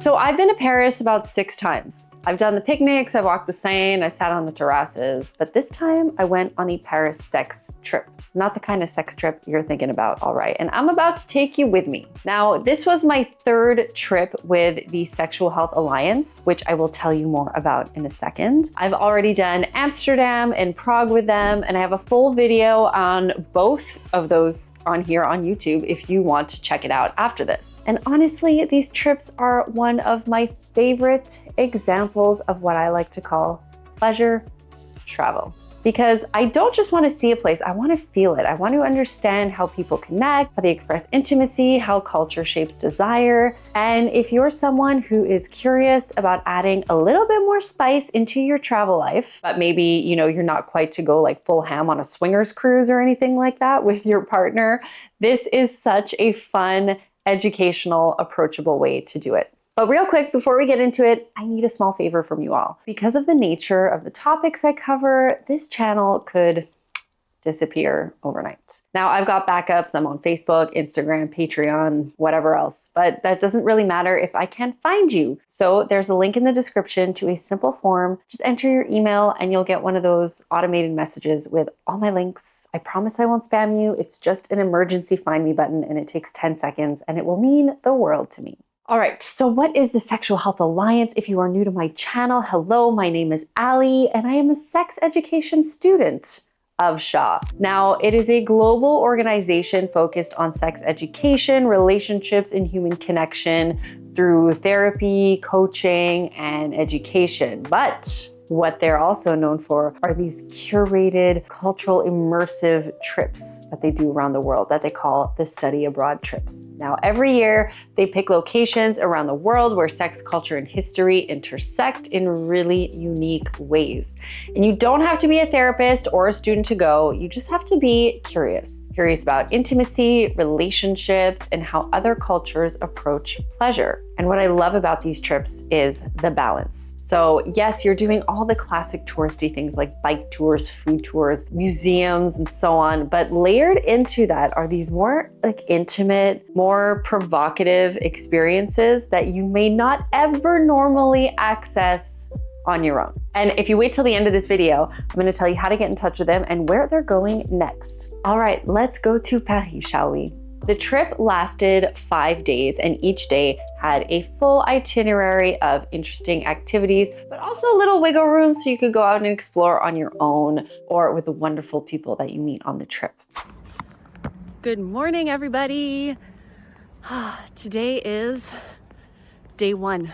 So I've been to Paris about 6 times. I've done the picnics, I walked the Seine, I sat on the terraces, but this time I went on a Paris sex trip. Not the kind of sex trip you're thinking about, all right? And I'm about to take you with me. Now, this was my 3rd trip with the Sexual Health Alliance, which I will tell you more about in a second. I've already done Amsterdam and Prague with them, and I have a full video on both of those on here on YouTube if you want to check it out after this. And honestly, these trips are one of my favorite examples of what I like to call pleasure travel. Because I don't just want to see a place, I want to feel it. I want to understand how people connect, how they express intimacy, how culture shapes desire. And if you're someone who is curious about adding a little bit more spice into your travel life, but maybe, you're not quite to go like full ham on a swingers cruise or anything like that with your partner, this is such a fun, educational, approachable way to do it. But real quick, before we get into it, I need a small favor from you all. Because of the nature of the topics I cover, this channel could disappear overnight. Now, I've got backups. I'm on Facebook, Instagram, Patreon, whatever else, but that doesn't really matter if I can't find you. So there's a link in the description to a simple form. Just enter your email and you'll get one of those automated messages with all my links. I promise I won't spam you. It's just an emergency find me button and it takes 10 seconds and it will mean the world to me. All right, so what is the Sexual Health Alliance? If you are new to my channel, hello, my name is Ali, and I am a sex education student of SHA. Now, it is a global organization focused on sex education, relationships, and human connection through therapy, coaching, and education. But what they're also known for are these curated, cultural, immersive trips that they do around the world that they call the study abroad trips. Now, every year they pick locations around the world where sex, culture, and history intersect in really unique ways. And you don't have to be a therapist or a student to go. You just have to be curious about intimacy, relationships, and how other cultures approach pleasure. And what I love about these trips is the balance. So yes, you're doing all the classic touristy things like bike tours, food tours, museums, and so on. But layered into that are these more like intimate, more provocative experiences that you may not ever normally access on your own. And if you wait till the end of this video, I'm going to tell you how to get in touch with them and where they're going next. All right, let's go to Paris, shall we? The trip lasted 5 days and each day had a full itinerary of interesting activities, but also a little wiggle room so you could go out and explore on your own or with the wonderful people that you meet on the trip. Good morning, everybody. Today is day 1.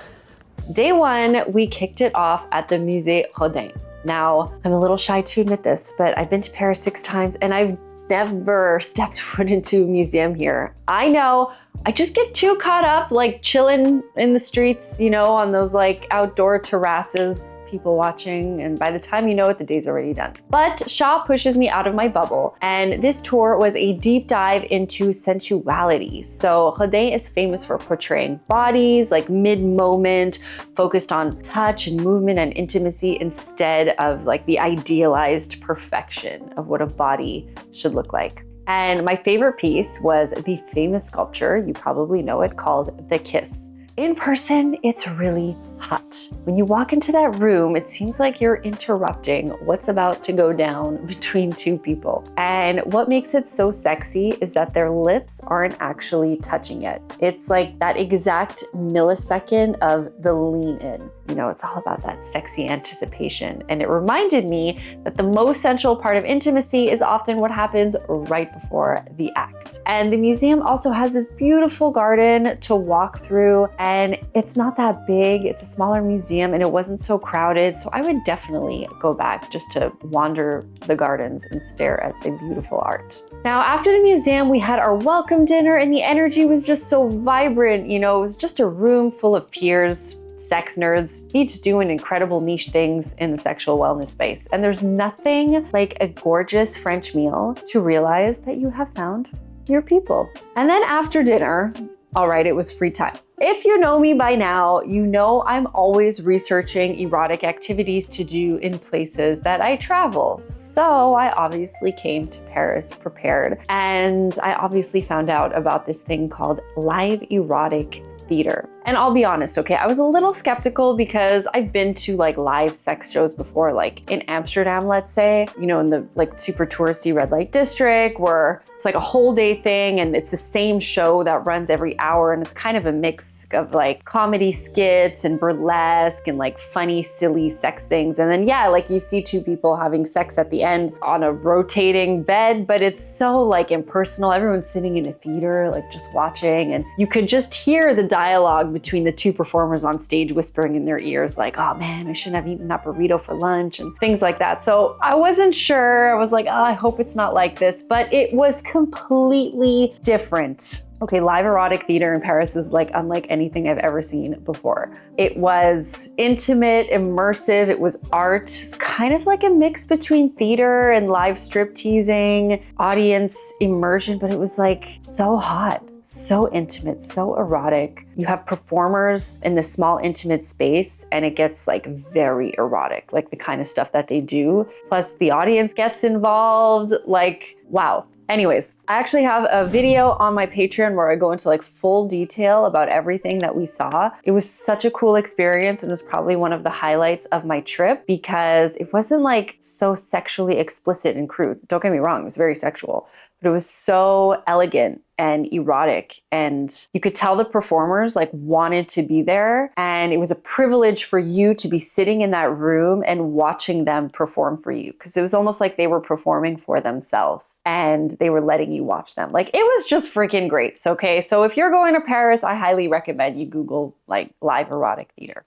Day 1, we kicked it off at the Musée Rodin. Now, I'm a little shy to admit this, but I've been to Paris 6 times and I've never stepped foot into a museum here. I know, I just get too caught up like chilling in the streets, on those like outdoor terraces, people watching, and by the time you know it, the day's already done. But SHA pushes me out of my bubble, and this tour was a deep dive into sensuality. So Rodin is famous for portraying bodies like mid-moment, focused on touch and movement and intimacy instead of like the idealized perfection of what a body should look like. And my favorite piece was the famous sculpture, you probably know it, called The Kiss. In person, it's really hot. When you walk into that room, it seems like you're interrupting what's about to go down between 2 people. And what makes it so sexy is that their lips aren't actually touching it. It's like that exact millisecond of the lean in. It's all about that sexy anticipation. And it reminded me that the most sensual part of intimacy is often what happens right before the act. And the museum also has this beautiful garden to walk through, and it's not that big. It's a smaller museum and it wasn't so crowded. So I would definitely go back just to wander the gardens and stare at the beautiful art. Now, after the museum, we had our welcome dinner and the energy was just so vibrant. It was just a room full of peers, sex nerds, each doing incredible niche things in the sexual wellness space. And there's nothing like a gorgeous French meal to realize that you have found your people. And then after dinner, all right, it was free time. If you know me by now, you know I'm always researching erotic activities to do in places that I travel. So I obviously came to Paris prepared, and I obviously found out about this thing called live erotic theater. And I'll be honest, okay, I was a little skeptical because I've been to like live sex shows before, like in Amsterdam, let's say, you know, in the like super touristy red light district where it's like a whole day thing and it's the same show that runs every hour. And it's kind of a mix of like comedy skits and burlesque and like funny, silly sex things. And then, yeah, like you see two people having sex at the end on a rotating bed, but it's so like impersonal. Everyone's sitting in a theater, like just watching, and you could just hear the dialogue between the two performers on stage whispering in their ears, like, oh man, I shouldn't have eaten that burrito for lunch and things like that. So I wasn't sure. I was like, oh, I hope it's not like this, but it was completely different. Okay, live erotic theater in Paris is like unlike anything I've ever seen before. It was intimate, immersive, it was art. It's kind of like a mix between theater and live strip teasing, audience immersion, but it was like so hot. So intimate, so erotic. You have performers in this small intimate space and it gets like very erotic, like the kind of stuff that they do. Plus the audience gets involved, like, wow. Anyways, I actually have a video on my Patreon where I go into like full detail about everything that we saw. It was such a cool experience and it was probably one of the highlights of my trip because it wasn't like so sexually explicit and crude. Don't get me wrong, it was very sexual, but it was so elegant and erotic. And you could tell the performers like wanted to be there. And it was a privilege for you to be sitting in that room and watching them perform for you. Because it was almost like they were performing for themselves and they were letting you watch them. Like it was just freaking great. So, okay, so if you're going to Paris, I highly recommend you Google like live erotic theater.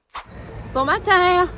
Bon matin.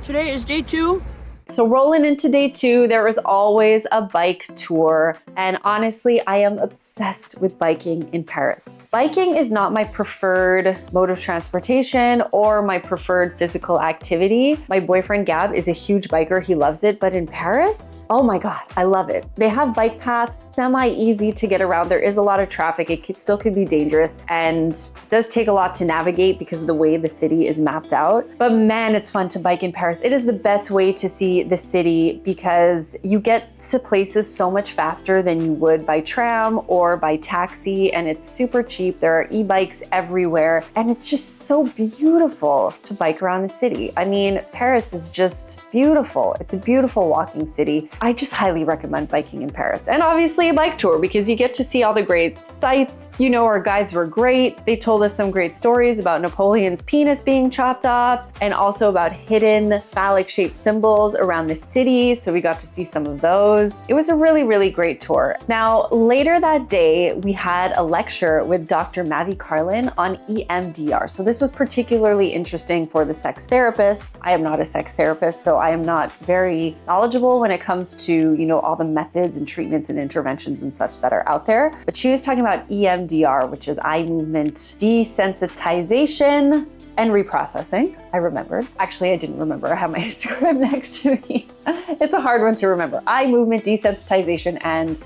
Today is day 2. So rolling into day 2, there is always a bike tour. And honestly, I am obsessed with biking in Paris. Biking is not my preferred mode of transportation or my preferred physical activity. My boyfriend Gab is a huge biker. He loves it. But in Paris, oh my God, I love it. They have bike paths, semi-easy to get around. There is a lot of traffic. It still could be dangerous and does take a lot to navigate because of the way the city is mapped out. But man, it's fun to bike in Paris. It is the best way to see the city because you get to places so much faster than you would by tram or by taxi, and it's super cheap. There are e-bikes everywhere and it's just so beautiful to bike around the city. I mean, Paris is just beautiful. It's a beautiful walking city. I just highly recommend biking in Paris, and obviously a bike tour because you get to see all the great sights. You know, our guides were great. They told us some great stories about Napoleon's penis being chopped off and also about hidden phallic shaped symbols around the city. So we got to see some of those. It was a really, really great tour. Now, later that day, we had a lecture with Dr. Mavi Carlin on EMDR. So this was particularly interesting for the sex therapists. I am not a sex therapist, so I am not very knowledgeable when it comes to, you know, all the methods and treatments and interventions and such that are out there. But she was talking about EMDR, which is eye movement desensitization and reprocessing. I remembered. Actually, I didn't remember. I have my script next to me. It's a hard one to remember. Eye movement desensitization and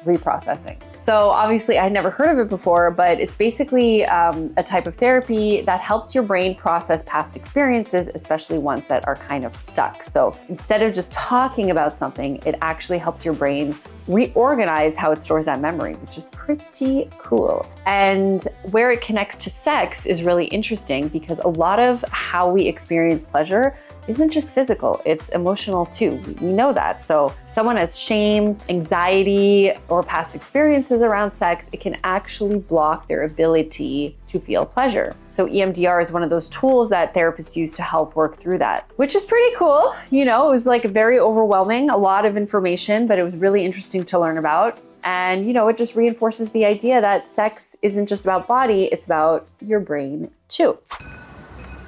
reprocessing. So obviously I had never heard of it before, but it's basically a type of therapy that helps your brain process past experiences, especially ones that are kind of stuck. So instead of just talking about something, it actually helps your brain reorganize how it stores that memory, which is pretty cool. And where it connects to sex is really interesting because a lot of how we experience pleasure isn't just physical, it's emotional too. We know that. So if someone has shame, anxiety, or past experiences around sex, it can actually block their ability to feel pleasure. So EMDR is one of those tools that therapists use to help work through that, which is pretty cool. You know, it was like very overwhelming, a lot of information, but it was really interesting to learn about. And, you know, it just reinforces the idea that sex isn't just about body, it's about your brain too.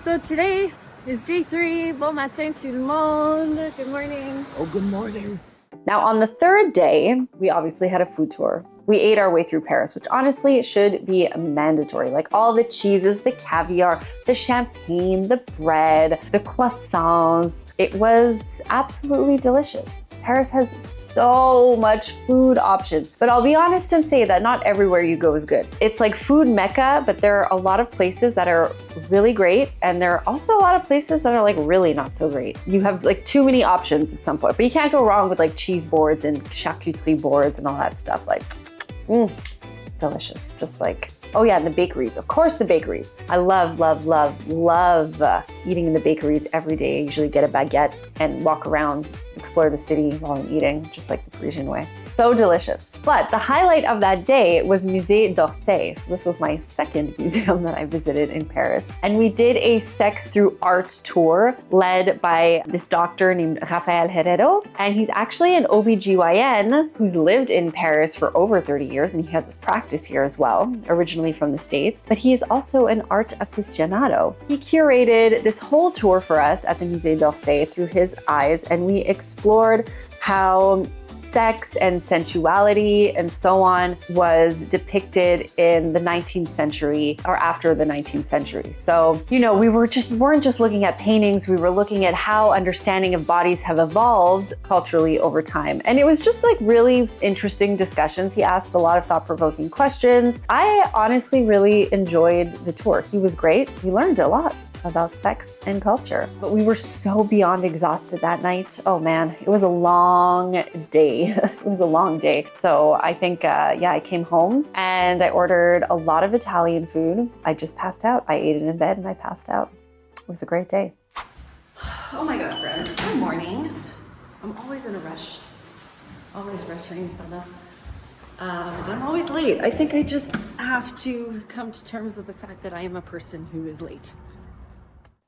So today is day 3. Bon matin tout le monde. Good morning. Oh, good morning. Now on the 3rd day, we obviously had a food tour. We ate our way through Paris, which honestly should be mandatory. Like all the cheeses, the caviar, the champagne, the bread, the croissants. It was absolutely delicious. Paris has so much food options, but I'll be honest and say that not everywhere you go is good. It's like food mecca, but there are a lot of places that are really great. And there are also a lot of places that are like really not so great. You have like too many options at some point, but you can't go wrong with like cheese boards and charcuterie boards and all that stuff. Like, delicious, just like Oh yeah, and the bakeries. Of course, the bakeries. I love, love, love, love eating in the bakeries every day. I usually get a baguette and walk around, explore the city while I'm eating, just like the Parisian way. So delicious. But the highlight of that day was Musée d'Orsay. So this was my second museum that I visited in Paris. And we did a sex through art tour led by this doctor named Rafael Herrero. And he's actually an OBGYN who's lived in Paris for over 30 years, and he has his practice here as well, originally from the States. But he is also an art aficionado. He curated this whole tour for us at the Musée d'Orsay through his eyes, and we explored how sex and sensuality and so on was depicted in the 19th century or after the 19th century. So, we weren't just looking at paintings, we were looking at how understanding of bodies have evolved culturally over time. And it was just like really interesting discussions. He asked a lot of thought-provoking questions. I honestly really enjoyed the tour. He was great. We learned a lot about sex and culture. But we were so beyond exhausted that night. Oh man, it was a long day. It was a long day. So I think, I came home and I ordered a lot of Italian food. I just passed out. I ate it in bed and I passed out. It was a great day. Oh my God, friends, good morning. I'm always in a rush. Always rushing, but I'm always late. I think I just have to come to terms with the fact that I am a person who is late.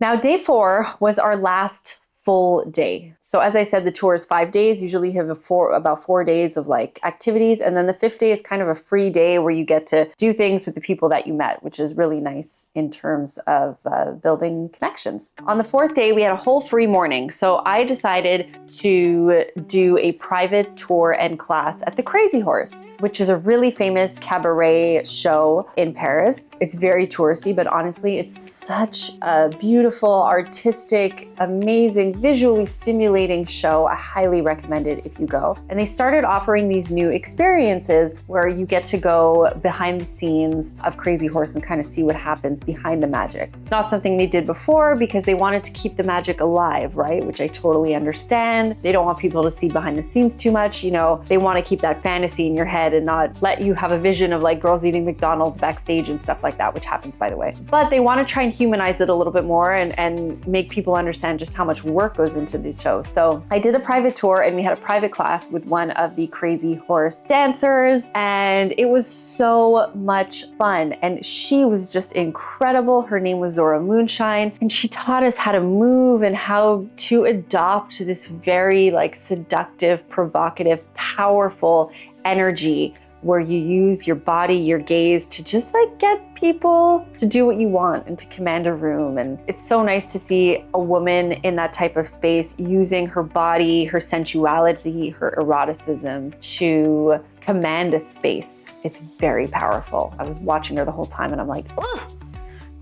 Now, day 4 was our last full day. So as I said, the tour is 5 days. Usually you have about 4 days of like activities. And then the 5th day is kind of a free day where you get to do things with the people that you met, which is really nice in terms of building connections. On the 4th day, we had a whole free morning. So I decided to do a private tour and class at the Crazy Horse, which is a really famous cabaret show in Paris. It's very touristy, but honestly, it's such a beautiful, artistic, amazing, visually stimulating show. I highly recommend it if you go. And they started offering these new experiences where you get to go behind the scenes of Crazy Horse and kind of see what happens behind the magic. It's not something they did before because they wanted to keep the magic alive, right? Which I totally understand. They don't want people to see behind the scenes too much. They want to keep that fantasy in your head and not let you have a vision of like girls eating McDonald's backstage and stuff like that, which happens, by the way. But they want to try and humanize it a little bit more and make people understand just how much work goes into these shows. So I did a private tour and we had a private class with one of the Crazy Horse dancers, and it was so much fun. And she was just incredible. Her name was Zora Moonshine, and she taught us how to move and how to adopt this very like seductive, provocative, powerful energy where you use your body, your gaze to just like get people to do what you want and to command a room. And it's so nice to see a woman in that type of space using her body, her sensuality, her eroticism to command a space. It's very powerful. I was watching her the whole time and I'm like, ugh,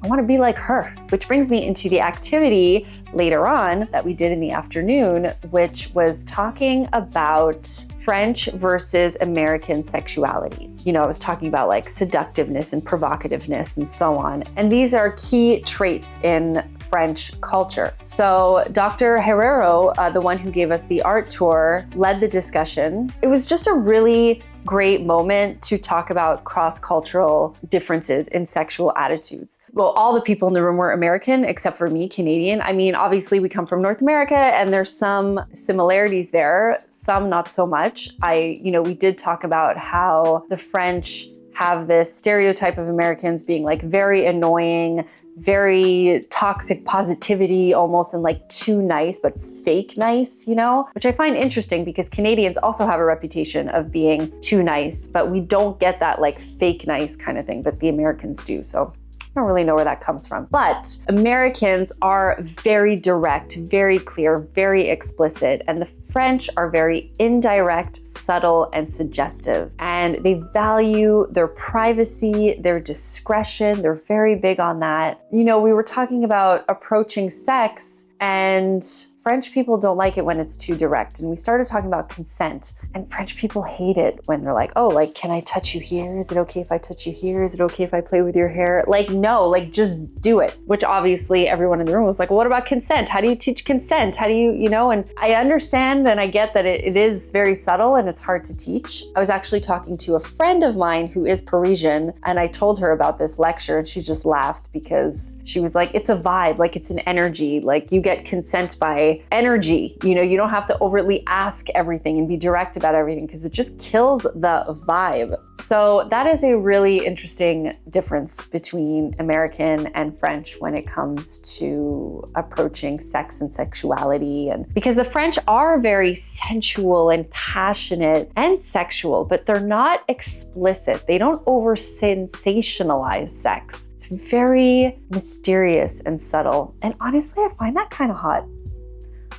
I want to be like her. Which brings me into the activity later on that we did in the afternoon, which was talking about French versus American sexuality. I was talking about like seductiveness and provocativeness and so on. And these are key traits in French culture. So Dr. Herrero, the one who gave us the art tour, led the discussion. It was just a really great moment to talk about cross-cultural differences in sexual attitudes. Well, all the people in the room were American, except for me, Canadian. I mean, obviously we come from North America and there's some similarities there, some not so much. We did talk about how the French have this stereotype of Americans being like very annoying, very toxic positivity almost, and like too nice, but fake nice, which I find interesting because Canadians also have a reputation of being too nice, but we don't get that like fake nice kind of thing, but the Americans do. So I don't really know where that comes from. But Americans are very direct, very clear, very explicit, and the French are very indirect, subtle, and suggestive. And they value their privacy, their discretion. They're very big on that. We were talking about approaching sex, and French people don't like it when it's too direct. And we started talking about consent, and French people hate it when they're like, oh, like, can I touch you here? Is it okay if I touch you here? Is it okay if I play with your hair? Like, no, like just do it. Which obviously everyone in the room was like, well, what about consent? How do you teach consent? How do you, you know? And I understand and I get that it is very subtle and it's hard to teach. I was actually talking to a friend of mine who is Parisian, and I told her about this lecture and she just laughed because she was like, it's a vibe, like it's an energy, like you get consent by energy. You know, you don't have to overtly ask everything and be direct about everything because it just kills the vibe. So that is a really interesting difference between American and French when it comes to approaching sex and sexuality. And because the French are very sensual and passionate and sexual, but they're not explicit. They don't over sensationalize sex. It's very mysterious and subtle. And honestly, I find that kind of hot.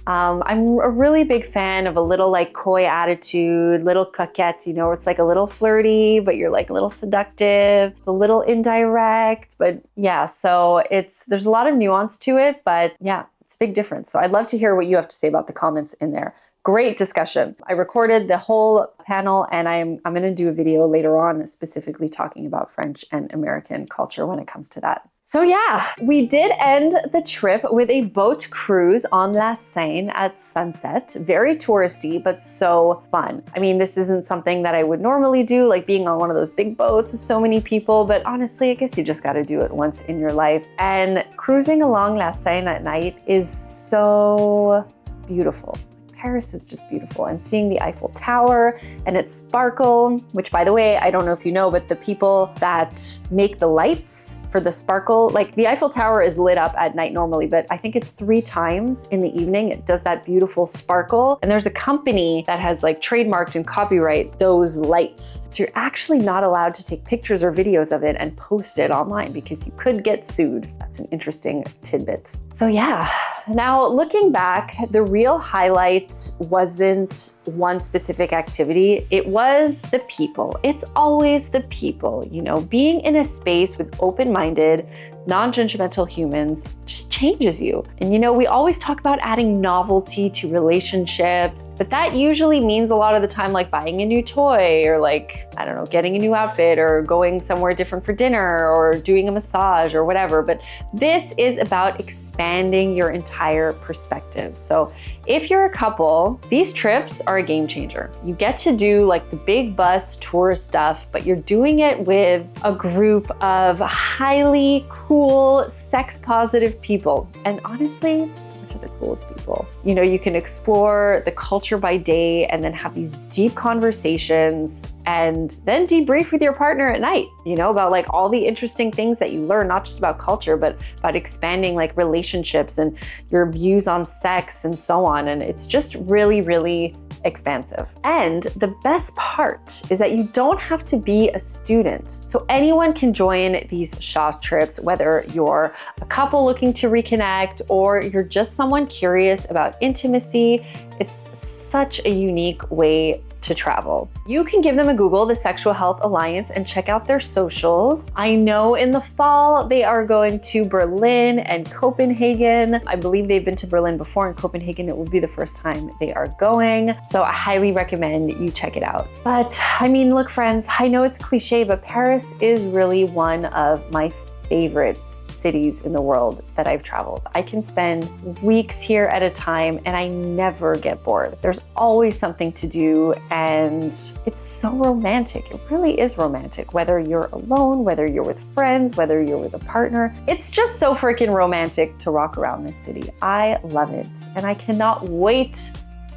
I'm a really big fan of a little like coy attitude, little coquette, you know, it's like a little flirty, but you're like a little seductive. It's a little indirect, but yeah, so there's a lot of nuance to it, but yeah, it's a big difference. So I'd love to hear what you have to say about the comments in there. Great discussion. I recorded the whole panel and I'm going to do a video later on specifically talking about French and American culture when it comes to that. So yeah, we did end the trip with a boat cruise on La Seine at sunset. Very touristy, but so fun. I mean, this isn't something that I would normally do, like being on one of those big boats with so many people, but honestly, I guess you just got to do it once in your life. And cruising along La Seine at night is so beautiful. Paris is just beautiful, and seeing the Eiffel Tower and its sparkle, which by the way, I don't know if you know, but the people that make the lights for the sparkle, like the Eiffel Tower is lit up at night normally, but I think it's 3 times in the evening it does that beautiful sparkle. And there's a company that has like trademarked and copyright those lights. So you're actually not allowed to take pictures or videos of it and post it online because you could get sued. That's an interesting tidbit. So yeah, now looking back, the real highlight wasn't one specific activity. It was the people. It's always the people, you know, being in a space with open-minded, non-judgmental humans just changes you. And you know, we always talk about adding novelty to relationships, but that usually means a lot of the time like buying a new toy or like, I don't know, getting a new outfit or going somewhere different for dinner or doing a massage or whatever. But this is about expanding your entire perspective. So if you're a couple, these trips are a game changer. You get to do like the big bus tour stuff, but you're doing it with a group of highly cool, sex positive people. And honestly, those are the coolest people. You know, you can explore the culture by day and then have these deep conversations and then debrief with your partner at night, you know, about like all the interesting things that you learn, not just about culture, but about expanding like relationships and your views on sex and so on. And it's just really, really expansive. And the best part is that you don't have to be a student. So anyone can join these SHA trips, whether you're a couple looking to reconnect or you're just someone curious about intimacy. It's such a unique way to travel. You can give them a Google, the Sexual Health Alliance, and check out their socials. I know in the fall they are going to Berlin and Copenhagen. I believe they've been to Berlin before, and Copenhagen it will be the first time they are going. So I highly recommend you check it out. But I mean, look friends, I know it's cliche, but Paris is really one of my favorite cities in the world that I've traveled. I can spend weeks here at a time and I never get bored. There's always something to do and it's so romantic. It really is romantic, whether you're alone, whether you're with friends, whether you're with a partner. It's just so freaking romantic to walk around this city. I love it and I cannot wait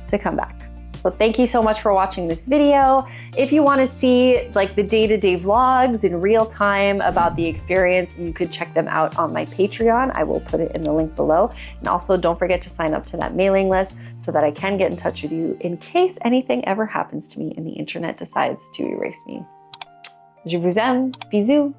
to come back. So thank you so much for watching this video. If you want to see like the day-to-day vlogs in real time about the experience, you could check them out on my Patreon. I will put it in the link below. And also don't forget to sign up to that mailing list so that I can get in touch with you in case anything ever happens to me and the internet decides to erase me. Je vous aime. Bisous.